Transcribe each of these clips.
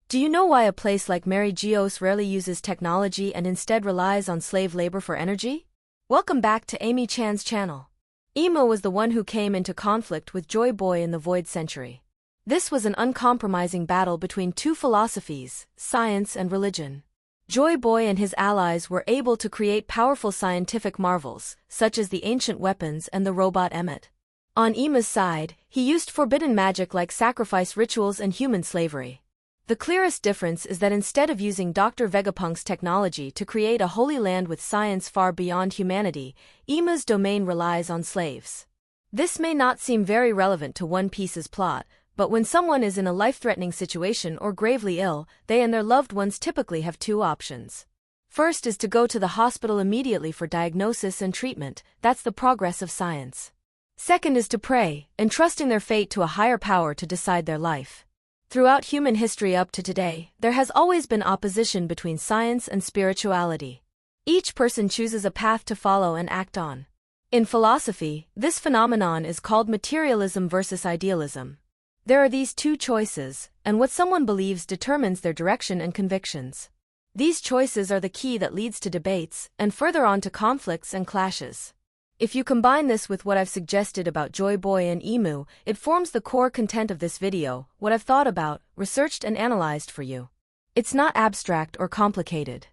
Do you know why a place like Mary Geoise rarely uses technology and instead relies on slave labor for energy? Welcome back to Amy Chan's channel. Emu was the one who came into conflict with Joy Boy in the Void Century. This was an uncompromising battle between two philosophies, science and religion. Joy Boy and his allies were able to create powerful scientific marvels, such as the ancient weapons and the robot Emmet. On Emu's side, he used forbidden magic like sacrifice rituals and human slavery. The clearest difference is that instead of using Dr. Vegapunk's technology to create a holy land with science far beyond humanity, Emu's domain relies on slaves. This may not seem very relevant to One Piece's plot, but when someone is in a life-threatening situation or gravely ill, they and their loved ones typically have two options. First is to go to the hospital immediately for diagnosis and treatment. That's the progress of science. Second is to pray, entrusting their fate to a higher power to decide their life. Throughout human history up to today, there has always been opposition between science and spirituality. Each person chooses a path to follow and act on. In philosophy, this phenomenon is called materialism versus idealism. There are these two choices, and what someone believes determines their direction and convictions. These choices are the key that leads to debates, and further on to conflicts and clashes. If you combine this with what I've suggested about Joy Boy and Emu, it forms the core content of this video, what I've thought about, researched and analyzed for you. It's not abstract or complicated.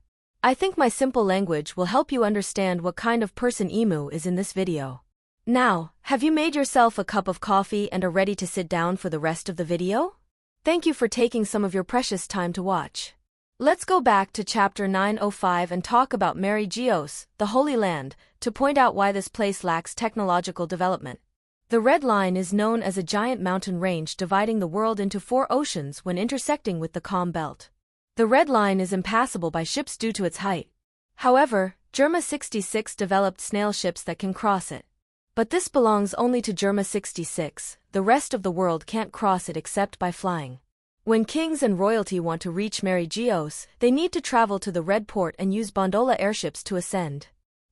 I think my simple language will help you understand what kind of person Emu is in this video. Now, have you made yourself a cup of coffee and are ready to sit down for the rest of the video? Thank you for taking some of your precious time to watch. Let's go back to chapter 905 and talk about Mary Geoise, the Holy Land, to point out why this place lacks technological development. The Red Line is known as a giant mountain range dividing the world into 4 oceans when intersecting with the Calm Belt. The Red Line is impassable by ships due to its height. However, Germa 66 developed snail ships that can cross it. But this belongs only to Germa 66, the rest of the world can't cross it except by flying. When kings and royalty want to reach Mary Geoise, they need to travel to the Red Port and use gondola airships to ascend.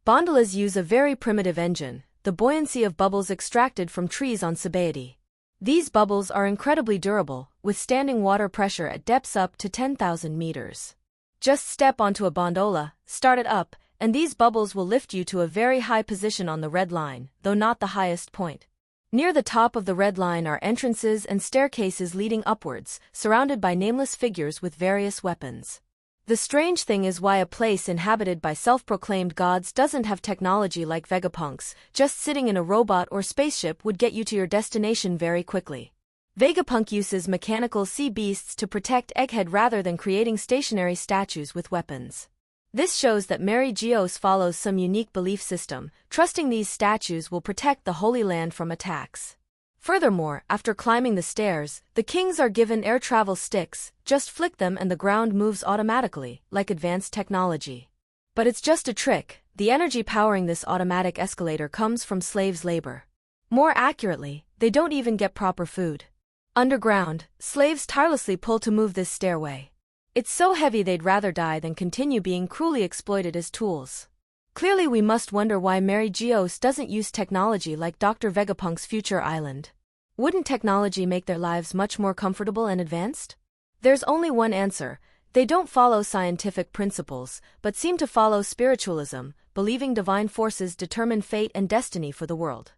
Gondolas use a very primitive engine, the buoyancy of bubbles extracted from trees on Sabaody. These bubbles are incredibly durable, withstanding water pressure at depths up to 10,000 meters. Just step onto a gondola, start it up, and these bubbles will lift you to a very high position on the Red Line, though not the highest point. Near the top of the Red Line are entrances and staircases leading upwards, surrounded by nameless figures with various weapons. The strange thing is why a place inhabited by self-proclaimed gods doesn't have technology like Vegapunk's. Just sitting in a robot or spaceship would get you to your destination very quickly. Vegapunk uses mechanical sea beasts to protect Egghead rather than creating stationary statues with weapons. This shows that Mary Geoise follows some unique belief system, trusting these statues will protect the Holy Land from attacks. Furthermore, after climbing the stairs, the kings are given air travel sticks, just flick them and the ground moves automatically, like advanced technology. But it's just a trick, the energy powering this automatic escalator comes from slaves' labor. More accurately, they don't even get proper food. Underground, slaves tirelessly pull to move this stairway. It's so heavy they'd rather die than continue being cruelly exploited as tools. Clearly we must wonder why Mary Geoise doesn't use technology like Dr. Vegapunk's future island. Wouldn't technology make their lives much more comfortable and advanced? There's only one answer: they don't follow scientific principles, but seem to follow spiritualism, believing divine forces determine fate and destiny for the world.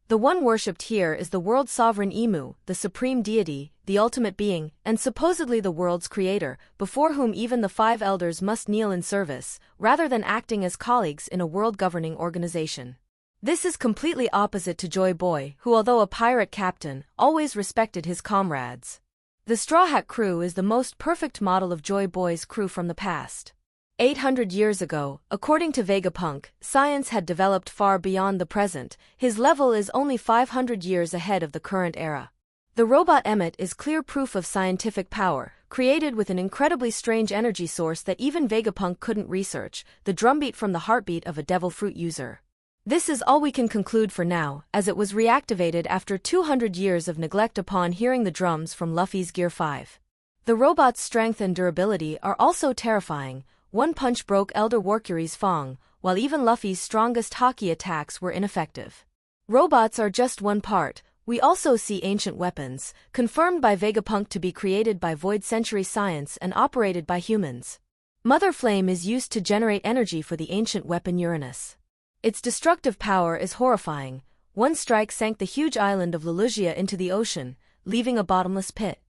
The one worshipped here is the world sovereign Emu, the supreme deity, the ultimate being, and supposedly the world's creator, before whom even the 5 elders must kneel in service, rather than acting as colleagues in a world-governing organization. This is completely opposite to Joy Boy, who, although a pirate captain, always respected his comrades. The Straw Hat crew is the most perfect model of Joy Boy's crew from the past. 800 years ago, according to Vegapunk, science had developed far beyond the present. His level is only 500 years ahead of the current era. The robot Emmet is clear proof of scientific power, created with an incredibly strange energy source that even Vegapunk couldn't research, the drumbeat from the heartbeat of a devil fruit user. This is all we can conclude for now, as it was reactivated after 200 years of neglect upon hearing the drums from Luffy's Gear 5. The robot's strength and durability are also terrifying. One punch broke Elder Warcury's Fong, while even Luffy's strongest hockey attacks were ineffective. Robots are just one part. We also see ancient weapons, confirmed by Vegapunk to be created by void century science and operated by humans. Mother Flame is used to generate energy for the ancient weapon Uranus. Its destructive power is horrifying. One strike sank the huge island of Lulusia into the ocean, leaving a bottomless pit.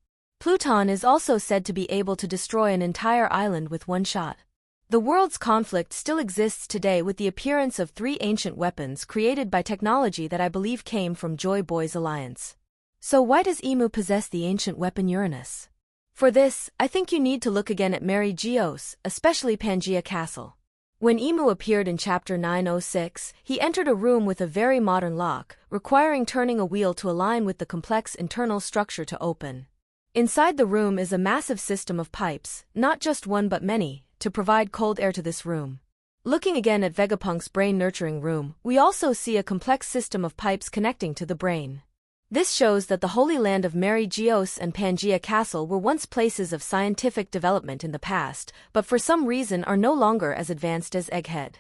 Pluton is also said to be able to destroy an entire island with one shot. The world's conflict still exists today with the appearance of 3 ancient weapons created by technology that I believe came from Joy Boy's alliance. So why does Emu possess the ancient weapon Uranus? For this, I think you need to look again at Mary Geoise, especially Pangea Castle. When Emu appeared in Chapter 906, he entered a room with a very modern lock, requiring turning a wheel to align with the complex internal structure to open. Inside the room is a massive system of pipes, not just one but many, to provide cold air to this room. Looking again at Vegapunk's brain-nurturing room, we also see a complex system of pipes connecting to the brain. This shows that the Holy Land of Mary Geoise and Pangea Castle were once places of scientific development in the past, but for some reason are no longer as advanced as Egghead.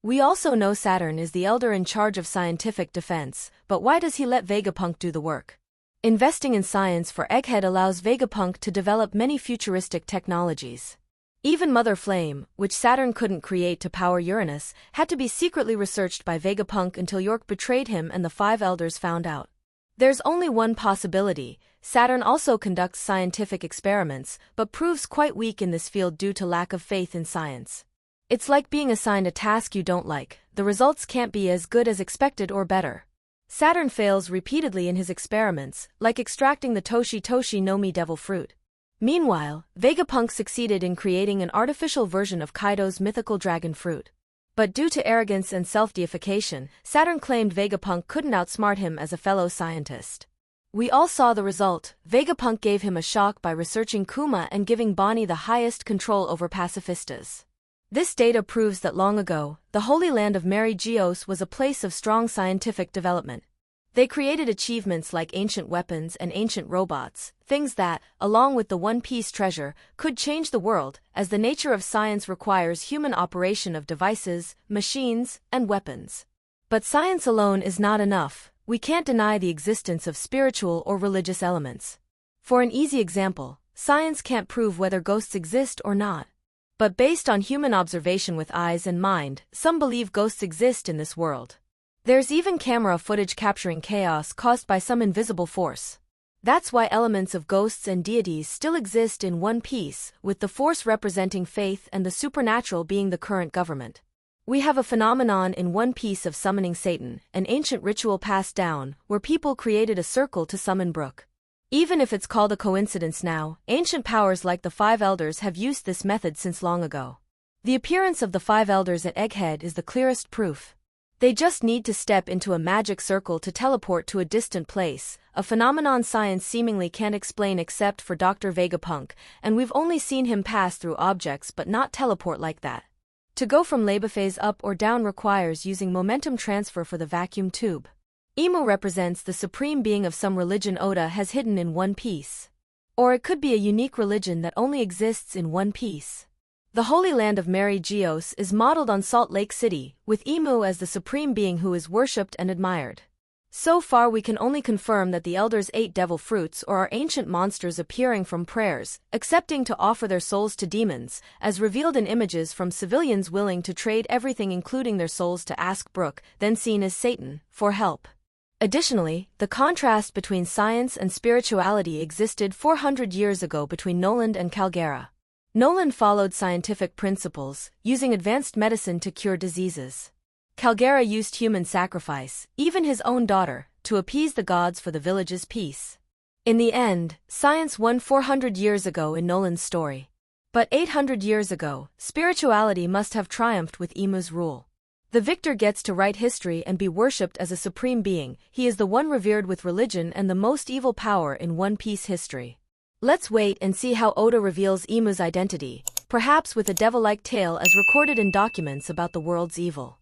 We also know Saturn is the elder in charge of scientific defense, but why does he let Vegapunk do the work? Investing in science for Egghead allows Vegapunk to develop many futuristic technologies. Even Mother Flame, which Saturn couldn't create to power Uranus, had to be secretly researched by Vegapunk until York betrayed him and the 5 elders found out. There's only one possibility: Saturn also conducts scientific experiments, but proves quite weak in this field due to lack of faith in science. It's like being assigned a task you don't like, the results can't be as good as expected or better. Saturn fails repeatedly in his experiments, like extracting the Toshi Toshi no Mi devil fruit. Meanwhile, Vegapunk succeeded in creating an artificial version of Kaido's mythical dragon fruit. But due to arrogance and self-deification, Saturn claimed Vegapunk couldn't outsmart him as a fellow scientist. We all saw the result. Vegapunk gave him a shock by researching Kuma and giving Bonnie the highest control over pacifistas. This data proves that long ago, the Holy Land of Mary Geoise was a place of strong scientific development. They created achievements like ancient weapons and ancient robots, things that, along with the One Piece treasure, could change the world, as the nature of science requires human operation of devices, machines, and weapons. But science alone is not enough. We can't deny the existence of spiritual or religious elements. For an easy example, science can't prove whether ghosts exist or not. But based on human observation with eyes and mind, some believe ghosts exist in this world. There's even camera footage capturing chaos caused by some invisible force. That's why elements of ghosts and deities still exist in One Piece, with the force representing faith and the supernatural being the current government. We have a phenomenon in One Piece of summoning Satan, an ancient ritual passed down, where people created a circle to summon Brook. Even if it's called a coincidence now, ancient powers like the 5 elders have used this method since long ago. The appearance of the 5 elders at Egghead is the clearest proof. They just need to step into a magic circle to teleport to a distant place, a phenomenon science seemingly can't explain except for Dr. Vegapunk, and we've only seen him pass through objects but not teleport like that. To go from lava phase up or down requires using momentum transfer for the vacuum tube. Emu represents the supreme being of some religion Oda has hidden in One Piece. Or it could be a unique religion that only exists in One Piece. The Holy Land of Mary Geoise is modeled on Salt Lake City, with Emu as the supreme being who is worshipped and admired. So far we can only confirm that the elders ate devil fruits or are ancient monsters appearing from prayers, accepting to offer their souls to demons, as revealed in images from civilians willing to trade everything including their souls to ask Brook, then seen as Satan, for help. Additionally, the contrast between science and spirituality existed 400 years ago between Noland and Calgera. Noland followed scientific principles, using advanced medicine to cure diseases. Calgera used human sacrifice, even his own daughter, to appease the gods for the village's peace. In the end, science won 400 years ago in Noland's story. But 800 years ago, spirituality must have triumphed with Emu's rule. The victor gets to write history and be worshipped as a supreme being. He is the one revered with religion and the most evil power in One Piece history. Let's wait and see how Oda reveals Emu's identity, perhaps with a devil-like tale as recorded in documents about the world's evil.